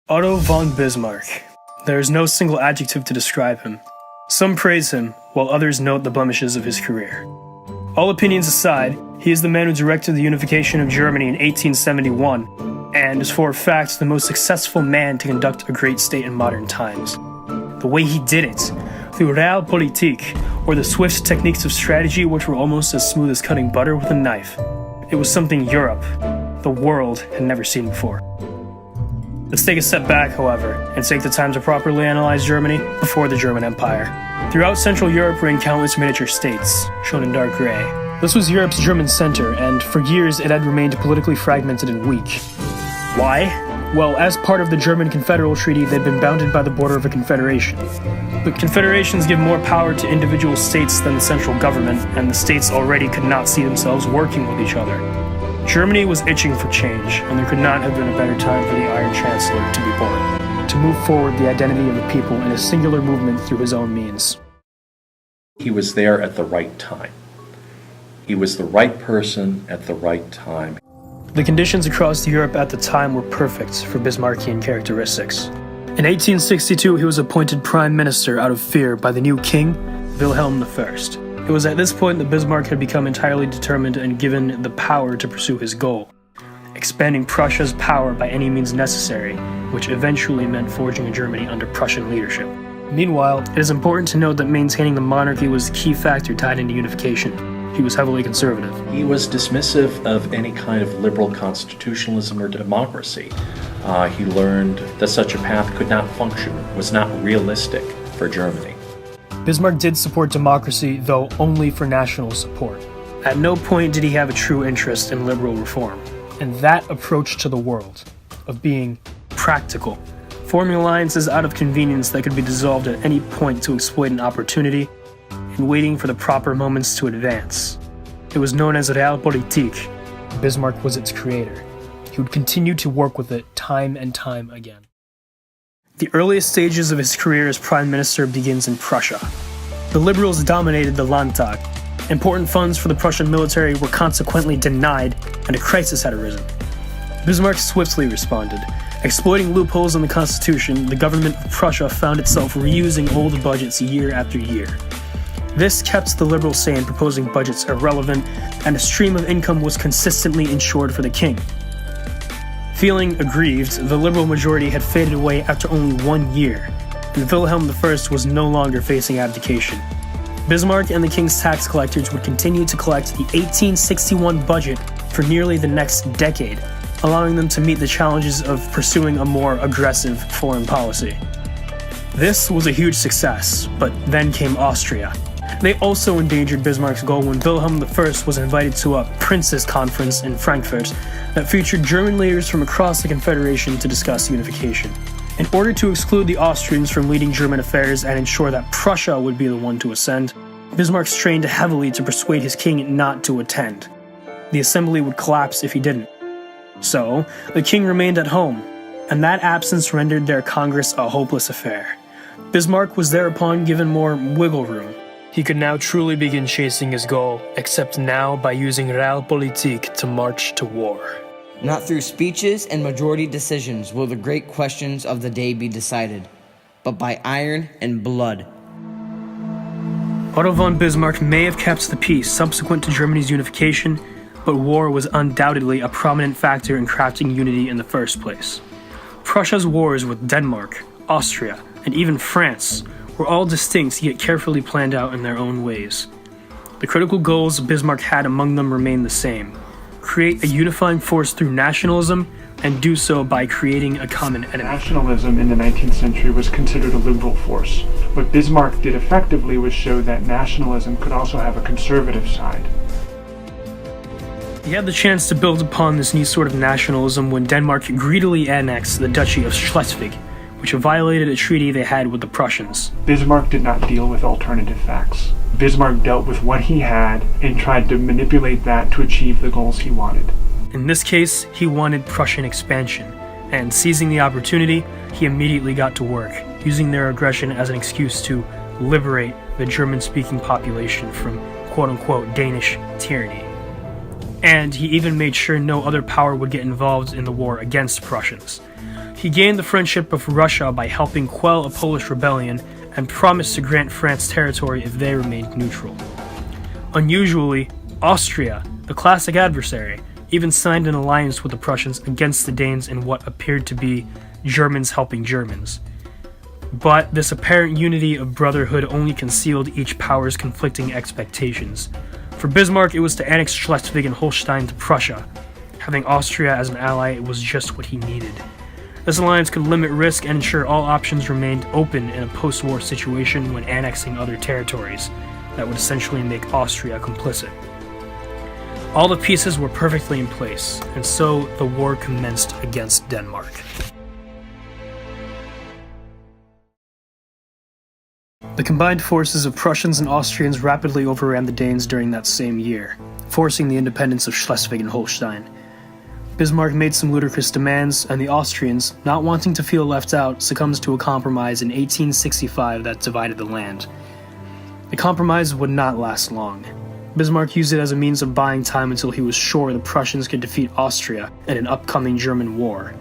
Otto von Bismarck. There is no single adjective to describe him. Some praise him, while others note the blemishes of his career. All opinions aside, he is the man who directed the unification of Germany in 1871, and is for a fact the most successful man to conduct a great state in modern times. The way he did it, through Realpolitik, or the swift techniques of strategy which were almost as smooth as cutting butter with a knife. It was something Europe, the world, had never seen before. Let's take a step back, however, and take the time to properly analyze Germany before the German Empire. Throughout Central Europe reigned countless miniature states, shown in dark gray. This was Europe's German center, and for years it had remained politically fragmented and weak. Why? Well, as part of the German Confederal Treaty, they'd been bounded by the border of a confederation. But confederations give more power to individual states than the central government, and the states already could not see themselves working with each other. Germany was itching for change, and there could not have been a better time for the Iron Chancellor to be born, to move forward the identity of the people in a singular movement through his own means. He was there at the right time. He was the right person at the right time. The conditions across Europe at the time were perfect for Bismarckian characteristics. In 1862, he was appointed prime minister out of fear by the new king, Wilhelm I. It was at this point that Bismarck had become entirely determined and given the power to pursue his goal, expanding Prussia's power by any means necessary, which eventually meant forging a Germany under Prussian leadership. Meanwhile, it is important to note that maintaining the monarchy was a key factor tied into unification. He was heavily conservative. He was dismissive of any kind of liberal constitutionalism or democracy. He learned that such a path could not function, was not realistic for Germany. Bismarck did support democracy, though only for national support. At no point did he have a true interest in liberal reform. And that approach to the world, of being practical, forming alliances out of convenience that could be dissolved at any point to exploit an opportunity, and waiting for the proper moments to advance. It was known as Realpolitik. Bismarck was its creator. He would continue to work with it time and time again. The earliest stages of his career as prime minister begins in Prussia. The liberals dominated the Landtag. Important funds for the Prussian military were consequently denied, and a crisis had arisen. Bismarck swiftly responded. Exploiting loopholes in the constitution, the government of Prussia found itself reusing old budgets year after year. This kept the liberals sane, proposing budgets irrelevant, and a stream of income was consistently ensured for the king. Feeling aggrieved, the liberal majority had faded away after only 1 year, and Wilhelm I was no longer facing abdication. Bismarck and the king's tax collectors would continue to collect the 1861 budget for nearly the next decade, allowing them to meet the challenges of pursuing a more aggressive foreign policy. This was a huge success, but then came Austria. They also endangered Bismarck's goal when Wilhelm I was invited to a princes' conference in Frankfurt that featured German leaders from across the Confederation to discuss unification. In order to exclude the Austrians from leading German affairs and ensure that Prussia would be the one to ascend, Bismarck strained heavily to persuade his king not to attend. The assembly would collapse if he didn't. So, the king remained at home, and that absence rendered their Congress a hopeless affair. Bismarck was thereupon given more wiggle room. He could now truly begin chasing his goal, except now by using Realpolitik to march to war. Not through speeches and majority decisions will the great questions of the day be decided, but by iron and blood. Otto von Bismarck may have kept the peace subsequent to Germany's unification, but war was undoubtedly a prominent factor in crafting unity in the first place. Prussia's wars with Denmark, Austria, and even France were all distinct yet carefully planned out in their own ways. The critical goals Bismarck had among them remain the same: create a unifying force through nationalism, and do so by creating a common enemy. Nationalism in the 19th century was considered a liberal force. What Bismarck did effectively was show that nationalism could also have a conservative side. He had the chance to build upon this new sort of nationalism when Denmark greedily annexed the Duchy of Schleswig, which violated a treaty they had with the Prussians. Bismarck did not deal with alternative facts. Bismarck dealt with what he had and tried to manipulate that to achieve the goals he wanted. In this case, he wanted Prussian expansion, and seizing the opportunity, he immediately got to work, using their aggression as an excuse to liberate the German-speaking population from quote-unquote Danish tyranny. And he even made sure no other power would get involved in the war against Prussians. He gained the friendship of Russia by helping quell a Polish rebellion and promised to grant France territory if they remained neutral. Unusually, Austria, the classic adversary, even signed an alliance with the Prussians against the Danes in what appeared to be Germans helping Germans. But this apparent unity of brotherhood only concealed each power's conflicting expectations. For Bismarck, it was to annex Schleswig and Holstein to Prussia. Having Austria as an ally was just what he needed. This alliance could limit risk and ensure all options remained open in a post-war situation when annexing other territories that would essentially make Austria complicit. All the pieces were perfectly in place, and so the war commenced against Denmark. The combined forces of Prussians and Austrians rapidly overran the Danes during that same year, forcing the independence of Schleswig and Holstein. Bismarck made some ludicrous demands, and the Austrians, not wanting to feel left out, succumbed to a compromise in 1865 that divided the land. The compromise would not last long. Bismarck used it as a means of buying time until he was sure the Prussians could defeat Austria in an upcoming German war.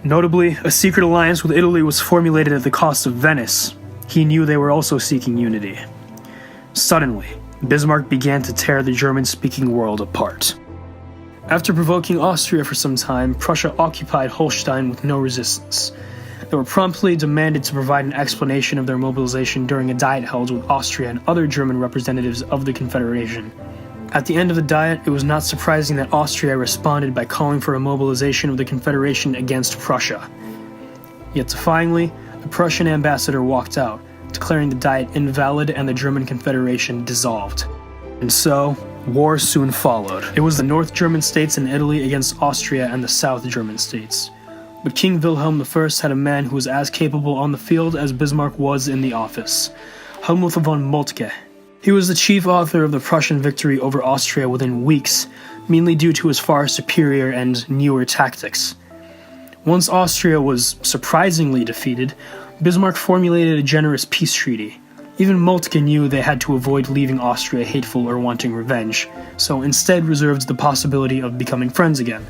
Notably, a secret alliance with Italy was formulated at the cost of Venice. He knew they were also seeking unity. Suddenly, Bismarck began to tear the German-speaking world apart. After provoking Austria for some time, Prussia occupied Holstein with no resistance. They were promptly demanded to provide an explanation of their mobilization during a diet held with Austria and other German representatives of the Confederation. At the end of the diet, it was not surprising that Austria responded by calling for a mobilization of the Confederation against Prussia. Yet defyingly, the Prussian ambassador walked out, declaring the diet invalid and the German Confederation dissolved. And so, war soon followed. It was the North German states and Italy against Austria and the South German states. But King Wilhelm I had a man who was as capable on the field as Bismarck was in the office, Otto von Moltke. He was the chief author of the Prussian victory over Austria within weeks, mainly due to his far superior and newer tactics. Once Austria was surprisingly defeated, Bismarck formulated a generous peace treaty. Even Moltke knew they had to avoid leaving Austria hateful or wanting revenge, so instead reserved the possibility of becoming friends again.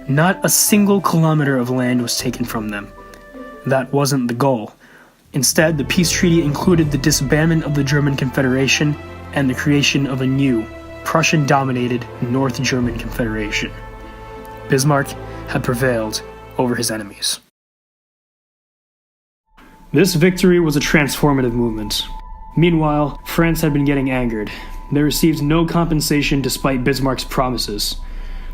Not a single kilometer of land was taken from them. That wasn't the goal. Instead, the peace treaty included the disbandment of the German Confederation and the creation of a new, Prussian-dominated North German Confederation. Bismarck had prevailed over his enemies. This victory was a transformative movement. Meanwhile, France had been getting angered. They received no compensation despite Bismarck's promises.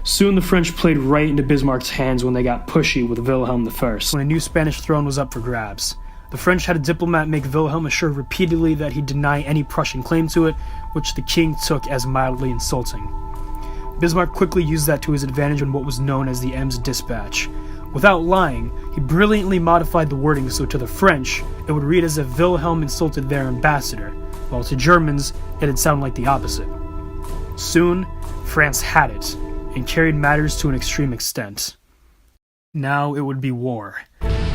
Soon the French played right into Bismarck's hands when they got pushy with Wilhelm I, when a new Spanish throne was up for grabs. The French had a diplomat make Wilhelm assure repeatedly that he'd deny any Prussian claim to it, which the king took as mildly insulting. Bismarck quickly used that to his advantage in what was known as the Ems Dispatch. Without lying, he brilliantly modified the wording so to the French, it would read as if Wilhelm insulted their ambassador, while to Germans, it'd sound like the opposite. Soon, France had it, and carried matters to an extreme extent. Now it would be war.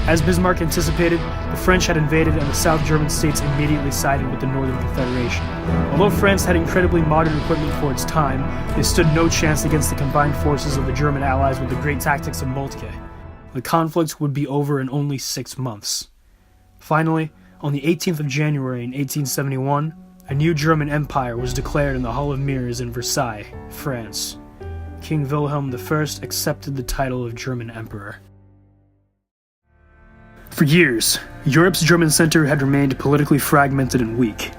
As Bismarck anticipated, the French had invaded and the South German states immediately sided with the Northern Confederation. Although France had incredibly modern equipment for its time, they stood no chance against the combined forces of the German allies with the great tactics of Moltke. The conflict would be over in only 6 months. Finally, on the 18th of January in 1871, a new German empire was declared in the Hall of Mirrors in Versailles, France. King Wilhelm I accepted the title of German Emperor. For years, Europe's German center had remained politically fragmented and weak.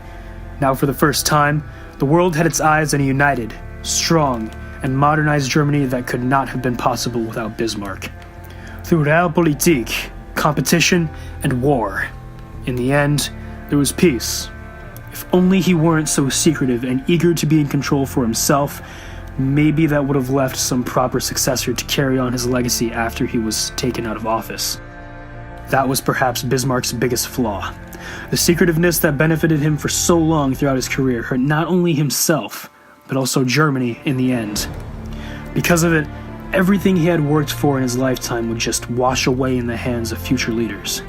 Now for the first time, the world had its eyes on a united, strong, and modernized Germany that could not have been possible without Bismarck. Through Realpolitik, competition, and war, in the end, there was peace. If only he weren't so secretive and eager to be in control for himself, maybe that would have left some proper successor to carry on his legacy after he was taken out of office. That was perhaps Bismarck's biggest flaw. The secretiveness that benefited him for so long throughout his career hurt not only himself, but also Germany in the end. Because of it, everything he had worked for in his lifetime would just wash away in the hands of future leaders.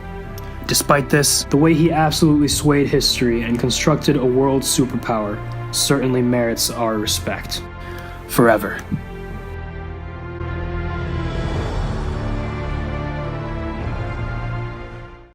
Despite this, the way he absolutely swayed history and constructed a world superpower certainly merits our respect. Forever.